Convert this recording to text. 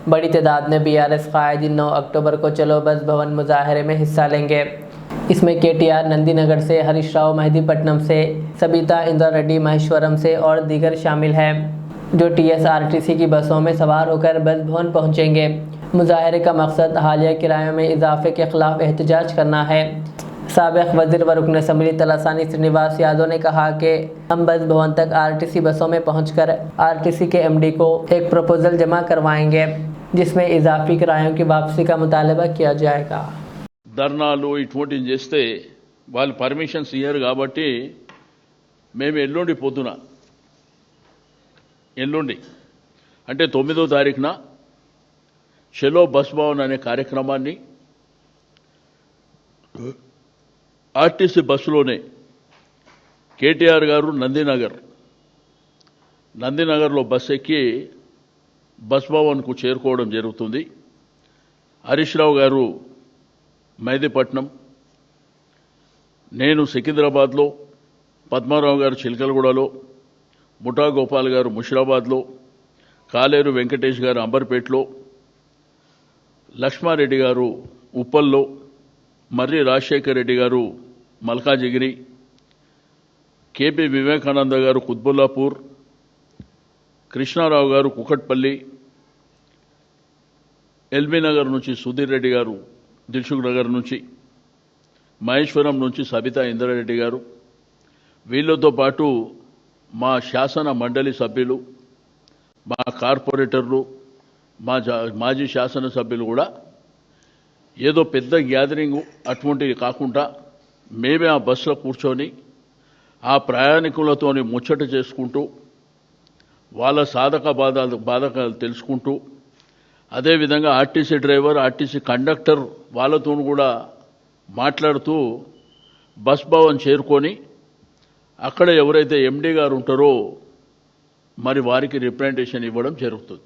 बड़ी तादाद में बीआरएस कायदीन 9 अक्टूबर को चलो बस भवन मुजाहरे में हिस्सा लेंगे। इसमें केटीआर नंदी नगर से, हरीश राव मेहदीपट्टनम से, सबिता इंदिरा रेड्डी महेश्वरम से और दीगर शामिल हैं, जो टीएसआरटीसी की बसों में सवार होकर बस भवन पहुंचेंगे। मुजाहरे का मकसद हालिया किरायों में इजाफे के खिलाफ एहतजाज करना है। साबिक़ वज़ीर व रुकन असम्बली तलासानी श्रीनिवास यादव ने कहा कि हम बस भवन तक आरटीसी बसों में पहुंचकर आरटीसी के एमडी को एक प्रपोजल जमा करवाएंगे, जिसमें इजाफी किरायों की वापसी का मुतालबा किया जाएगा। ధర్నాలు ఇటువంటివి చేస్తే వాళ్ళు పర్మిషన్స్ ఇయ్యరు కాబట్టి మేము ఎల్లుండి పొద్దున అంటే 9వ తారీఖున చలో బస్ భవన్ అనే కార్యక్రమాన్ని ఆర్టీసీ బస్సులోనే కేటీఆర్ గారు నందినగర్లో బస్ ఎక్కి బస్ భవన్కు చేరుకోవడం జరుగుతుంది। హరీష్ రావు గారు మెహదీపట్నం, నేను సికింద్రాబాద్లో, పద్మారావు గారు చిలకలగూడలో, ముఠా గోపాల్ గారు ముషిరాబాద్లో, కాలేరు వెంకటేష్ గారు అంబర్పేటలో, లక్ష్మారెడ్డి గారు ఉప్పల్లో, మర్రి రాజశేఖర్ రెడ్డి గారు మల్కాజిగిరి, కేపీ వివేకానంద గారు కుత్బుల్లాపూర్, కృష్ణారావు గారు కుకట్పల్లి, ఎల్బీ నగర్ నుంచి సుధీర్ రెడ్డి గారు దిల్సుఖ్ నగర్ నుంచి, మహేశ్వరం నుంచి సబితా ఇంద్రారెడ్డి గారు, వీళ్ళతో పాటు మా శాసన మండలి సభ్యులు, మా కార్పొరేటర్లు, మాజీ శాసనసభ్యులు కూడా ఏదో పెద్ద గ్యాదరింగ్ అటువంటివి కాకుండా మేమే ఆ బస్సులో కూర్చొని ఆ ప్రయాణికులతోని ముచ్చట చేసుకుంటూ వాళ్ళ బాధకాలు తెలుసుకుంటూ, అదేవిధంగా ఆర్టీసీ డ్రైవర్, ఆర్టీసీ కండక్టర్ వాళ్ళతో కూడా మాట్లాడుతూ బస్ భవన్ చేరుకొని అక్కడ ఎవరైతే ఎండీ గారు ఉంటారో మరి వారికి రిప్రజెంటేషన్ ఇవ్వడం జరుగుతుంది।